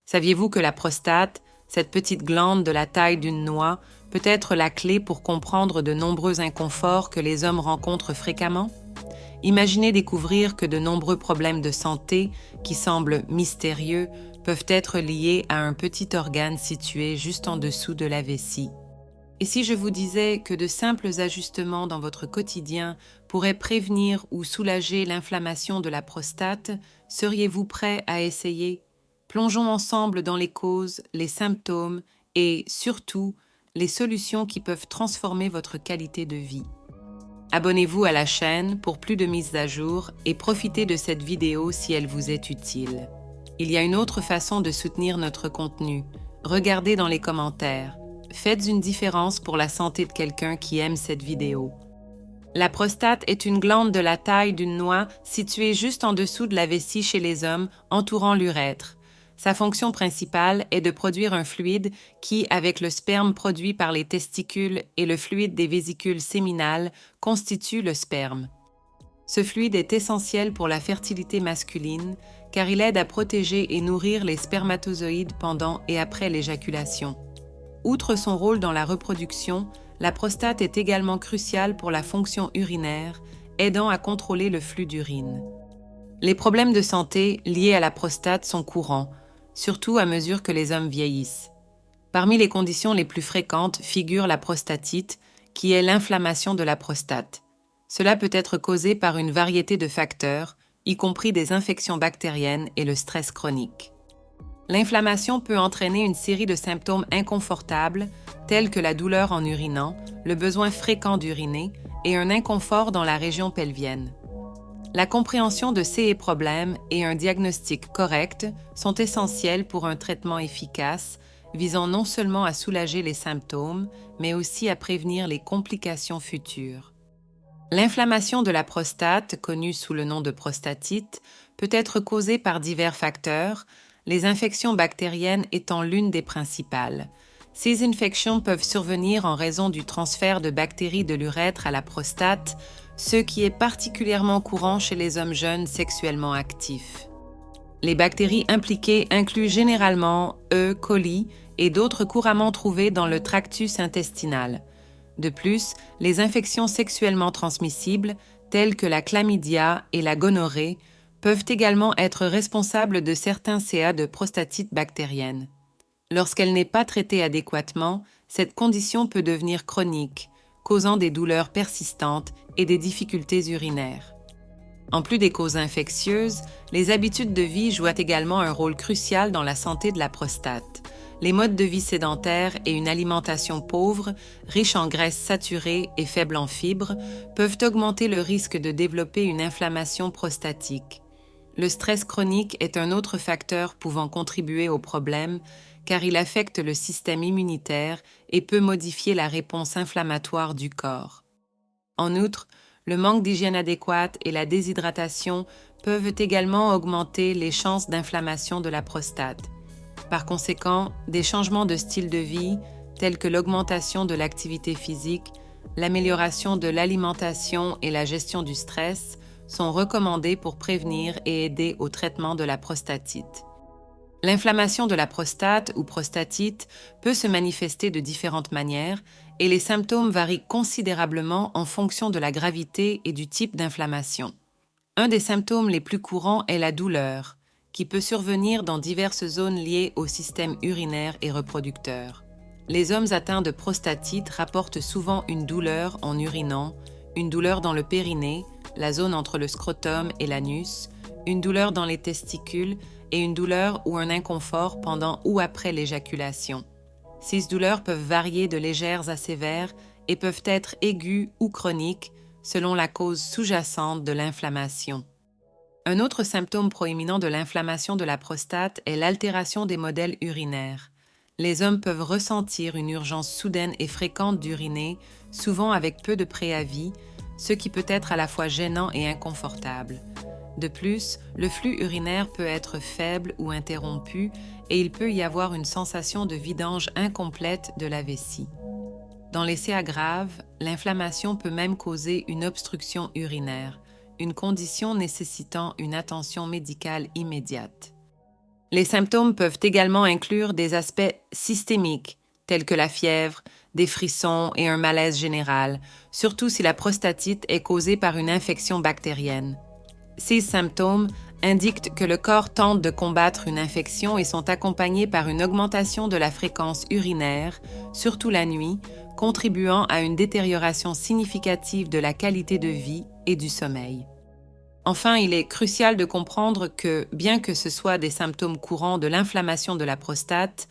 Saviez-vous que la prostate, cette petite glande de la taille d'une noix, peut être la clé pour comprendre de nombreux inconforts que les hommes rencontrent fréquemment? Imaginez découvrir que de nombreux problèmes de santé, qui semblent mystérieux, peuvent être liés à un petit organe situé juste en dessous de la vessie. Et si je vous disais que de simples ajustements dans votre quotidien pourraient prévenir ou soulager l'inflammation de la prostate, seriez-vous prêt à essayer? Plongeons ensemble dans les causes, les symptômes et, surtout, les solutions qui peuvent transformer votre qualité de vie. Abonnez-vous à la chaîne pour plus de mises à jour et profitez de cette vidéo si elle vous est utile. Il y a une autre façon de soutenir notre contenu. Regardez dans les commentaires. Faites une différence pour la santé de quelqu'un qui aime cette vidéo. La prostate est une glande de la taille d'une noix située juste en dessous de la vessie chez les hommes, entourant l'urètre. Sa fonction principale est de produire un fluide qui, avec le sperme produit par les testicules et le fluide des vésicules séminales, constitue le sperme. Ce fluide est essentiel pour la fertilité masculine car il aide à protéger et nourrir les spermatozoïdes pendant et après l'éjaculation. Outre son rôle dans la reproduction, la prostate est également cruciale pour la fonction urinaire, aidant à contrôler le flux d'urine. Les problèmes de santé liés à la prostate sont courants, surtout à mesure que les hommes vieillissent. Parmi les conditions les plus fréquentes figure la prostatite, qui est l'inflammation de la prostate. Cela peut être causé par une variété de facteurs, y compris des infections bactériennes et le stress chronique. L'inflammation peut entraîner une série de symptômes inconfortables, tels que la douleur en urinant, le besoin fréquent d'uriner et un inconfort dans la région pelvienne. La compréhension de ces problèmes et un diagnostic correct sont essentiels pour un traitement efficace, visant non seulement à soulager les symptômes, mais aussi à prévenir les complications futures. L'inflammation de la prostate, connue sous le nom de prostatite, peut être causée par divers facteurs, les infections bactériennes étant l'une des principales. Ces infections peuvent survenir en raison du transfert de bactéries de l'urètre à la prostate, ce qui est particulièrement courant chez les hommes jeunes sexuellement actifs. Les bactéries impliquées incluent généralement E. coli et d'autres couramment trouvées dans le tractus intestinal. De plus, les infections sexuellement transmissibles, telles que la chlamydia et la gonorrhée, peuvent également être responsables de certains CA de prostatite bactérienne. Lorsqu'elle n'est pas traitée adéquatement, cette condition peut devenir chronique, causant des douleurs persistantes et des difficultés urinaires. En plus des causes infectieuses, les habitudes de vie jouent également un rôle crucial dans la santé de la prostate. Les modes de vie sédentaires et une alimentation pauvre, riche en graisses saturées et faible en fibres, peuvent augmenter le risque de développer une inflammation prostatique. Le stress chronique est un autre facteur pouvant contribuer au problème car il affecte le système immunitaire et peut modifier la réponse inflammatoire du corps. En outre, le manque d'hygiène adéquate et la déshydratation peuvent également augmenter les chances d'inflammation de la prostate. Par conséquent, des changements de style de vie, tels que l'augmentation de l'activité physique, l'amélioration de l'alimentation et la gestion du stress, sont recommandés pour prévenir et aider au traitement de la prostatite. L'inflammation de la prostate ou prostatite peut se manifester de différentes manières et les symptômes varient considérablement en fonction de la gravité et du type d'inflammation. Un des symptômes les plus courants est la douleur, qui peut survenir dans diverses zones liées au système urinaire et reproducteur. Les hommes atteints de prostatite rapportent souvent une douleur en urinant, une douleur dans le périnée, la zone entre le scrotum et l'anus, une douleur dans les testicules et une douleur ou un inconfort pendant ou après l'éjaculation. Ces douleurs peuvent varier de légères à sévères et peuvent être aiguës ou chroniques selon la cause sous-jacente de l'inflammation. Un autre symptôme proéminent de l'inflammation de la prostate est l'altération des modèles urinaires. Les hommes peuvent ressentir une urgence soudaine et fréquente d'uriner, souvent avec peu de préavis, ce qui peut être à la fois gênant et inconfortable. De plus, le flux urinaire peut être faible ou interrompu et il peut y avoir une sensation de vidange incomplète de la vessie. Dans les CA graves, l'inflammation peut même causer une obstruction urinaire, une condition nécessitant une attention médicale immédiate. Les symptômes peuvent également inclure des aspects systémiques, tels que la fièvre, des frissons et un malaise général, surtout si la prostatite est causée par une infection bactérienne. Ces symptômes indiquent que le corps tente de combattre une infection et sont accompagnés par une augmentation de la fréquence urinaire, surtout la nuit, contribuant à une détérioration significative de la qualité de vie et du sommeil. Enfin, il est crucial de comprendre que, bien que ce soit des symptômes courants de l'inflammation de la prostate,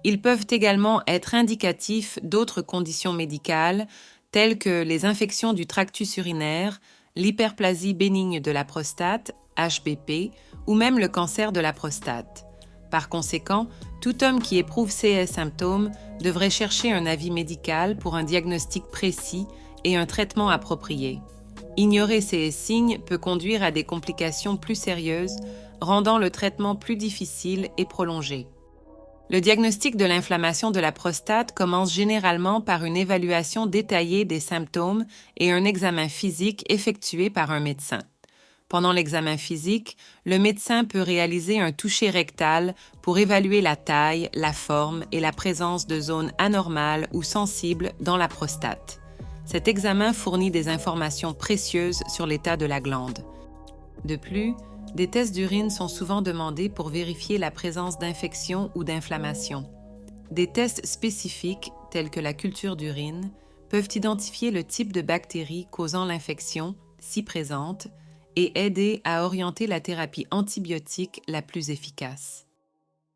ils peuvent également être indicatifs d'autres conditions médicales, telles que les infections du tractus urinaire, l'hyperplasie bénigne de la prostate, HBP, ou même le cancer de la prostate. Par conséquent, tout homme qui éprouve ces symptômes devrait chercher un avis médical pour un diagnostic précis et un traitement approprié. Ignorer ces signes peut conduire à des complications plus sérieuses, rendant le traitement plus difficile et prolongé. Le diagnostic de l'inflammation de la prostate commence généralement par une évaluation détaillée des symptômes et un examen physique effectué par un médecin. Pendant l'examen physique, le médecin peut réaliser un toucher rectal pour évaluer la taille, la forme et la présence de zones anormales ou sensibles dans la prostate. Cet examen fournit des informations précieuses sur l'état de la glande. De plus, des tests d'urine sont souvent demandés pour vérifier la présence d'infections ou d'inflammations. Des tests spécifiques, tels que la culture d'urine, peuvent identifier le type de bactéries causant l'infection, si présente, et aider à orienter la thérapie antibiotique la plus efficace.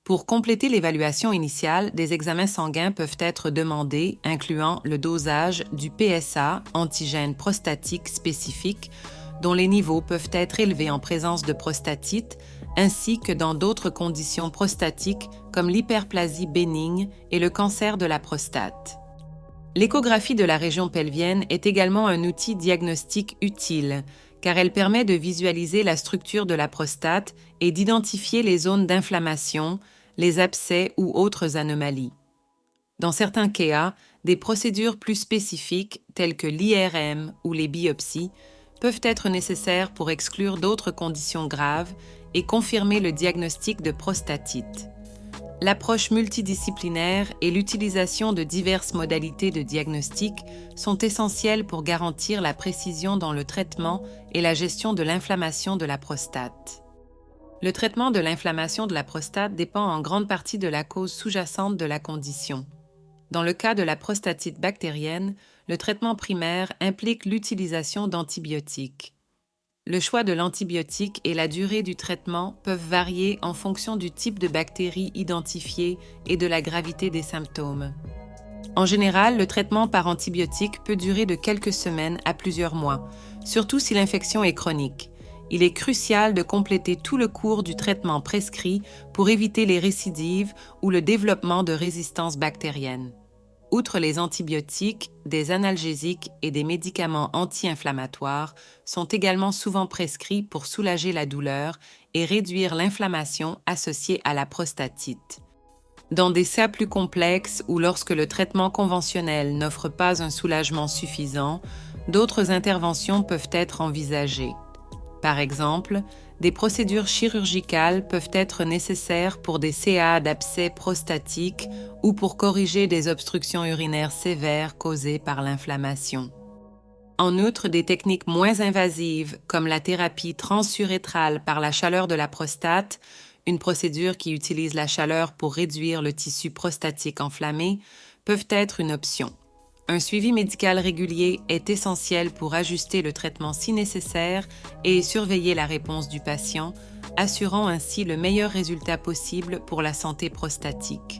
Pour compléter l'évaluation initiale, des examens sanguins peuvent être demandés, incluant le dosage du PSA, antigène prostatique spécifique, dont les niveaux peuvent être élevés en présence de prostatite, ainsi que dans d'autres conditions prostatiques comme l'hyperplasie bénigne et le cancer de la prostate. L'échographie de la région pelvienne est également un outil diagnostique utile, car elle permet de visualiser la structure de la prostate et d'identifier les zones d'inflammation, les abcès ou autres anomalies. Dans certains cas, des procédures plus spécifiques, telles que l'IRM ou les biopsies, peuvent être nécessaires pour exclure d'autres conditions graves et confirmer le diagnostic de prostatite. L'approche multidisciplinaire et l'utilisation de diverses modalités de diagnostic sont essentielles pour garantir la précision dans le traitement et la gestion de l'inflammation de la prostate. Le traitement de l'inflammation de la prostate dépend en grande partie de la cause sous-jacente de la condition. Dans le cas de la prostatite bactérienne, le traitement primaire implique l'utilisation d'antibiotiques. Le choix de l'antibiotique et la durée du traitement peuvent varier en fonction du type de bactérie identifiée et de la gravité des symptômes. En général, le traitement par antibiotique peut durer de quelques semaines à plusieurs mois, surtout si l'infection est chronique. Il est crucial de compléter tout le cours du traitement prescrit pour éviter les récidives ou le développement de résistance bactérienne. Outre les antibiotiques, des analgésiques et des médicaments anti-inflammatoires sont également souvent prescrits pour soulager la douleur et réduire l'inflammation associée à la prostatite. Dans des cas plus complexes ou lorsque le traitement conventionnel n'offre pas un soulagement suffisant, d'autres interventions peuvent être envisagées. Par exemple, des procédures chirurgicales peuvent être nécessaires pour des CA d'abcès prostatiques ou pour corriger des obstructions urinaires sévères causées par l'inflammation. En outre, des techniques moins invasives, comme la thérapie transurétrale par la chaleur de la prostate, une procédure qui utilise la chaleur pour réduire le tissu prostatique enflammé, peuvent être une option. Un suivi médical régulier est essentiel pour ajuster le traitement si nécessaire et surveiller la réponse du patient, assurant ainsi le meilleur résultat possible pour la santé prostatique.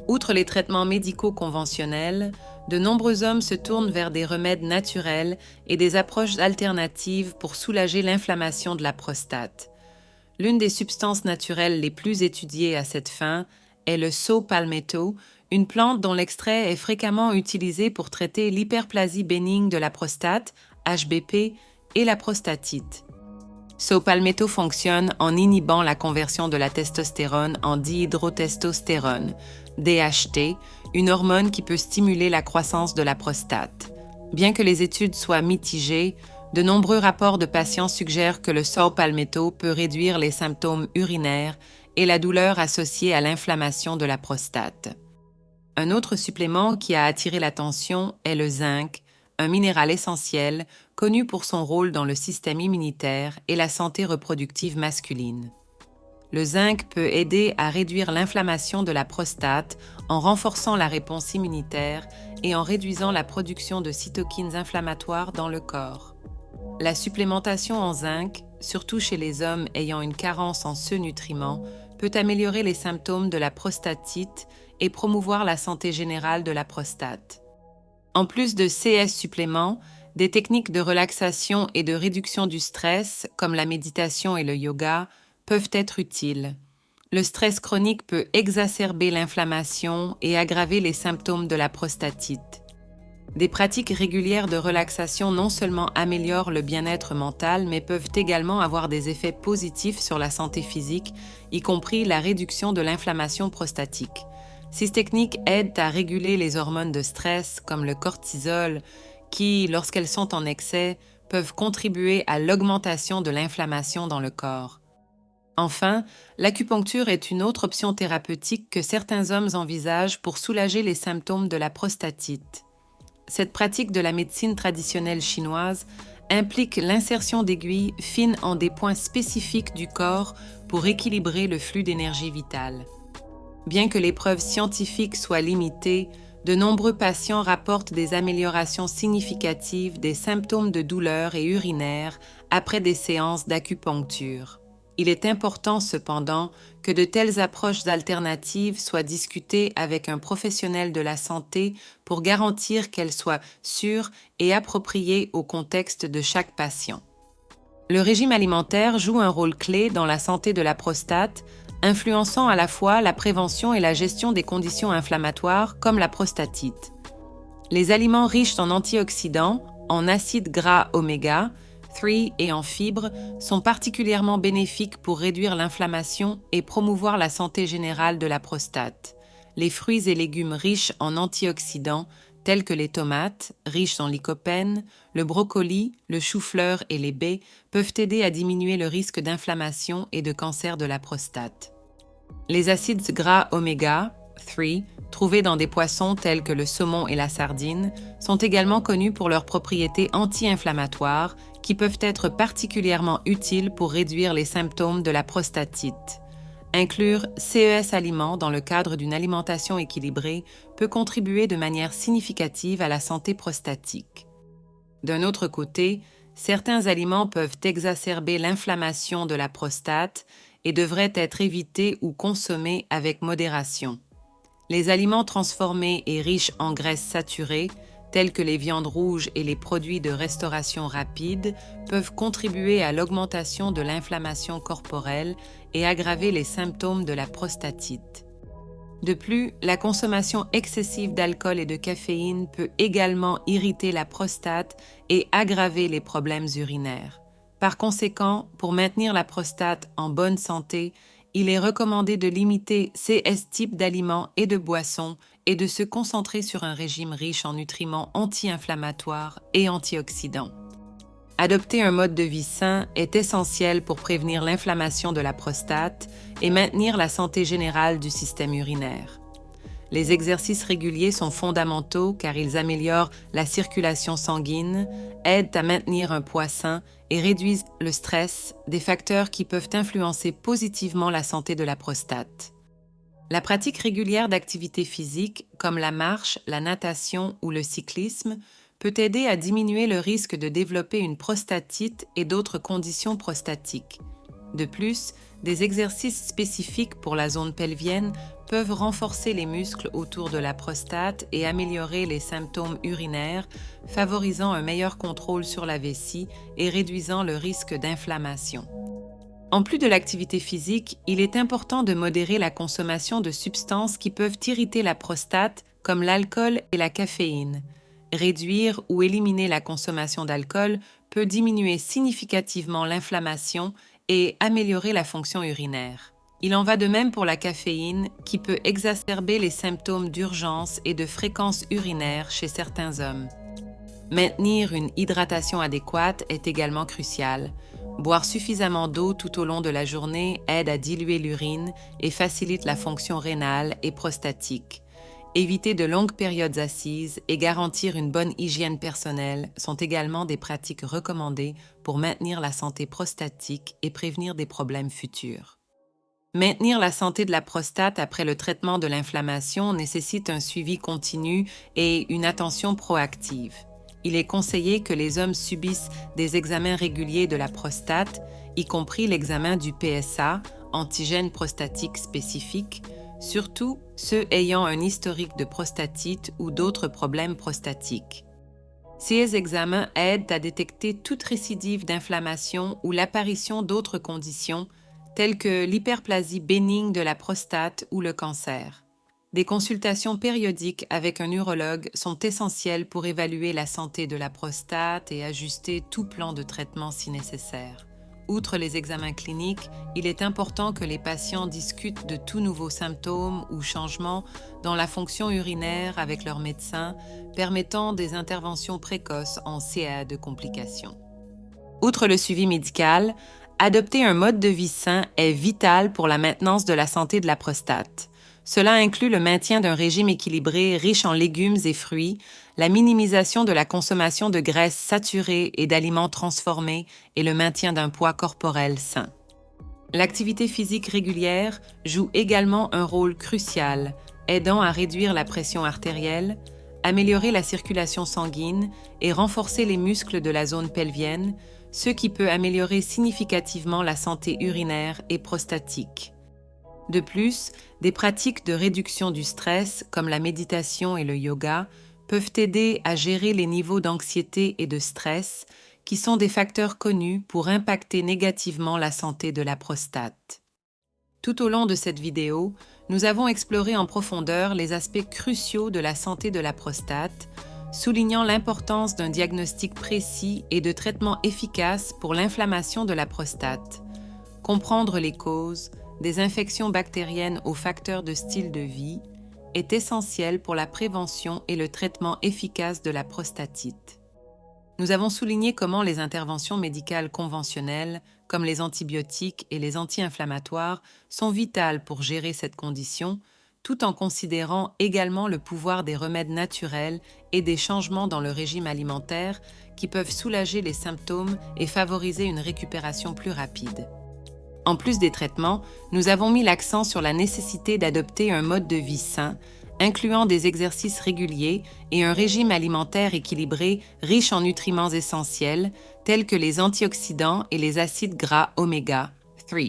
Outre les traitements médicaux conventionnels, de nombreux hommes se tournent vers des remèdes naturels et des approches alternatives pour soulager l'inflammation de la prostate. L'une des substances naturelles les plus étudiées à cette fin est le saw palmetto, une plante dont l'extrait est fréquemment utilisé pour traiter l'hyperplasie bénigne de la prostate, HBP, et la prostatite. Saw palmetto fonctionne en inhibant la conversion de la testostérone en dihydrotestostérone, DHT, une hormone qui peut stimuler la croissance de la prostate. Bien que les études soient mitigées, de nombreux rapports de patients suggèrent que le saw palmetto peut réduire les symptômes urinaires et la douleur associée à l'inflammation de la prostate. Un autre supplément qui a attiré l'attention est le zinc, un minéral essentiel connu pour son rôle dans le système immunitaire et la santé reproductive masculine. Le zinc peut aider à réduire l'inflammation de la prostate en renforçant la réponse immunitaire et en réduisant la production de cytokines inflammatoires dans le corps. La supplémentation en zinc, surtout chez les hommes ayant une carence en ce nutriment, peut améliorer les symptômes de la prostatite et promouvoir la santé générale de la prostate. En plus de CS suppléments, des techniques de relaxation et de réduction du stress, comme la méditation et le yoga, peuvent être utiles. Le stress chronique peut exacerber l'inflammation et aggraver les symptômes de la prostatite. Des pratiques régulières de relaxation non seulement améliorent le bien-être mental, mais peuvent également avoir des effets positifs sur la santé physique, y compris la réduction de l'inflammation prostatique. Ces techniques aident à réguler les hormones de stress, comme le cortisol, qui, lorsqu'elles sont en excès, peuvent contribuer à l'augmentation de l'inflammation dans le corps. Enfin, l'acupuncture est une autre option thérapeutique que certains hommes envisagent pour soulager les symptômes de la prostatite. Cette pratique de la médecine traditionnelle chinoise implique l'insertion d'aiguilles fines en des points spécifiques du corps pour équilibrer le flux d'énergie vitale. Bien que les preuves scientifiques soient limitées, de nombreux patients rapportent des améliorations significatives des symptômes de douleur et urinaire après des séances d'acupuncture. Il est important cependant que de telles approches alternatives soient discutées avec un professionnel de la santé pour garantir qu'elles soient sûres et appropriées au contexte de chaque patient. Le régime alimentaire joue un rôle clé dans la santé de la prostate, influençant à la fois la prévention et la gestion des conditions inflammatoires comme la prostatite. Les aliments riches en antioxydants, en acides gras oméga 3 et en fibres sont particulièrement bénéfiques pour réduire l'inflammation et promouvoir la santé générale de la prostate. Les fruits et légumes riches en antioxydants, tels que les tomates, riches en lycopène, le brocoli, le chou-fleur et les baies, peuvent aider à diminuer le risque d'inflammation et de cancer de la prostate. Les acides gras oméga 3, trouvés dans des poissons tels que le saumon et la sardine, sont également connus pour leurs propriétés anti-inflammatoires qui peuvent être particulièrement utiles pour réduire les symptômes de la prostatite. Inclure CES aliments dans le cadre d'une alimentation équilibrée peut contribuer de manière significative à la santé prostatique. D'un autre côté, certains aliments peuvent exacerber l'inflammation de la prostate et devraient être évités ou consommés avec modération. Les aliments transformés et riches en graisses saturées, tels que les viandes rouges et les produits de restauration rapide, peuvent contribuer à l'augmentation de l'inflammation corporelle et aggraver les symptômes de la prostatite. De plus, la consommation excessive d'alcool et de caféine peut également irriter la prostate et aggraver les problèmes urinaires. Par conséquent, pour maintenir la prostate en bonne santé, il est recommandé de limiter ces types d'aliments et de boissons et de se concentrer sur un régime riche en nutriments anti-inflammatoires et antioxydants. Adopter un mode de vie sain est essentiel pour prévenir l'inflammation de la prostate et maintenir la santé générale du système urinaire. Les exercices réguliers sont fondamentaux car ils améliorent la circulation sanguine, aident à maintenir un poids sain et réduisent le stress, des facteurs qui peuvent influencer positivement la santé de la prostate. La pratique régulière d'activités physiques, comme la marche, la natation ou le cyclisme, peut aider à diminuer le risque de développer une prostatite et d'autres conditions prostatiques. De plus, des exercices spécifiques pour la zone pelvienne peuvent renforcer les muscles autour de la prostate et améliorer les symptômes urinaires, favorisant un meilleur contrôle sur la vessie et réduisant le risque d'inflammation. En plus de l'activité physique, il est important de modérer la consommation de substances qui peuvent irriter la prostate, comme l'alcool et la caféine. Réduire ou éliminer la consommation d'alcool peut diminuer significativement l'inflammation et améliorer la fonction urinaire. Il en va de même pour la caféine, qui peut exacerber les symptômes d'urgence et de fréquence urinaire chez certains hommes. Maintenir une hydratation adéquate est également crucial. Boire suffisamment d'eau tout au long de la journée aide à diluer l'urine et facilite la fonction rénale et prostatique. Éviter de longues périodes assises et garantir une bonne hygiène personnelle sont également des pratiques recommandées pour maintenir la santé prostatique et prévenir des problèmes futurs. Maintenir la santé de la prostate après le traitement de l'inflammation nécessite un suivi continu et une attention proactive. Il est conseillé que les hommes subissent des examens réguliers de la prostate, y compris l'examen du PSA, antigène prostatique spécifique, surtout ceux ayant un historique de prostatite ou d'autres problèmes prostatiques. Ces examens aident à détecter toute récidive d'inflammation ou l'apparition d'autres conditions, telles que l'hyperplasie bénigne de la prostate ou le cancer. Des consultations périodiques avec un urologue sont essentielles pour évaluer la santé de la prostate et ajuster tout plan de traitement si nécessaire. Outre les examens cliniques, il est important que les patients discutent de tout nouveaux symptômes ou changements dans la fonction urinaire avec leur médecin, permettant des interventions précoces en CA de complications. Outre le suivi médical, adopter un mode de vie sain est vital pour la maintenance de la santé de la prostate. Cela inclut le maintien d'un régime équilibré riche en légumes et fruits, la minimisation de la consommation de graisses saturées et d'aliments transformés et le maintien d'un poids corporel sain. L'activité physique régulière joue également un rôle crucial, aidant à réduire la pression artérielle, améliorer la circulation sanguine et renforcer les muscles de la zone pelvienne, ce qui peut améliorer significativement la santé urinaire et prostatique. De plus, des pratiques de réduction du stress, comme la méditation et le yoga, peuvent aider à gérer les niveaux d'anxiété et de stress, qui sont des facteurs connus pour impacter négativement la santé de la prostate. Tout au long de cette vidéo, nous avons exploré en profondeur les aspects cruciaux de la santé de la prostate, soulignant l'importance d'un diagnostic précis et de traitements efficaces pour l'inflammation de la prostate. Comprendre les causes, des infections bactériennes aux facteurs de style de vie, est essentiel pour la prévention et le traitement efficace de la prostatite. Nous avons souligné comment les interventions médicales conventionnelles, comme les antibiotiques et les anti-inflammatoires, sont vitales pour gérer cette condition, tout en considérant également le pouvoir des remèdes naturels et des changements dans le régime alimentaire qui peuvent soulager les symptômes et favoriser une récupération plus rapide. En plus des traitements, nous avons mis l'accent sur la nécessité d'adopter un mode de vie sain, incluant des exercices réguliers et un régime alimentaire équilibré riche en nutriments essentiels, tels que les antioxydants et les acides gras oméga 3.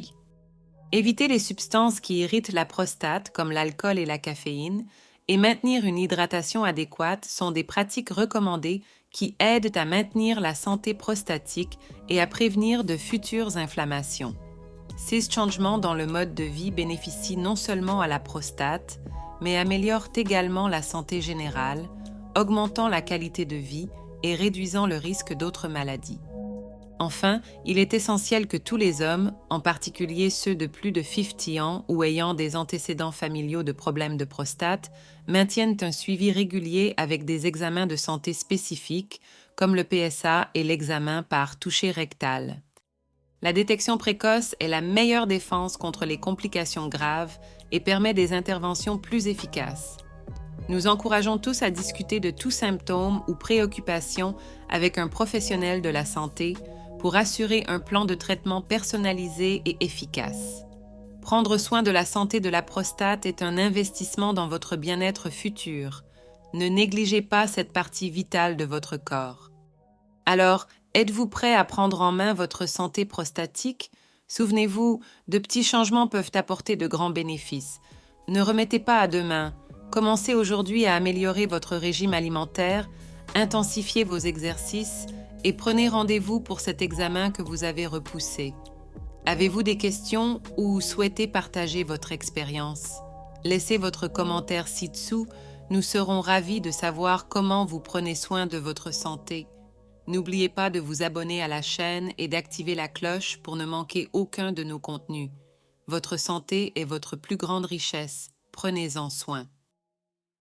Éviter les substances qui irritent la prostate, comme l'alcool et la caféine, et maintenir une hydratation adéquate sont des pratiques recommandées qui aident à maintenir la santé prostatique et à prévenir de futures inflammations. Ces changements dans le mode de vie bénéficient non seulement à la prostate, mais améliorent également la santé générale, augmentant la qualité de vie et réduisant le risque d'autres maladies. Enfin, il est essentiel que tous les hommes, en particulier ceux de plus de 50 ans ou ayant des antécédents familiaux de problèmes de prostate, maintiennent un suivi régulier avec des examens de santé spécifiques, comme le PSA et l'examen par toucher rectal. La détection précoce est la meilleure défense contre les complications graves et permet des interventions plus efficaces. Nous encourageons tous à discuter de tout symptôme ou préoccupation avec un professionnel de la santé pour assurer un plan de traitement personnalisé et efficace. Prendre soin de la santé de la prostate est un investissement dans votre bien-être futur. Ne négligez pas cette partie vitale de votre corps. Alors, êtes-vous prêt à prendre en main votre santé prostatique? Souvenez-vous, de petits changements peuvent apporter de grands bénéfices. Ne remettez pas à demain. Commencez aujourd'hui à améliorer votre régime alimentaire, intensifiez vos exercices et prenez rendez-vous pour cet examen que vous avez repoussé. Avez-vous des questions ou souhaitez partager votre expérience? Laissez votre commentaire ci-dessous, nous serons ravis de savoir comment vous prenez soin de votre santé. N'oubliez pas de vous abonner à la chaîne et d'activer la cloche pour ne manquer aucun de nos contenus. Votre santé est votre plus grande richesse. Prenez-en soin.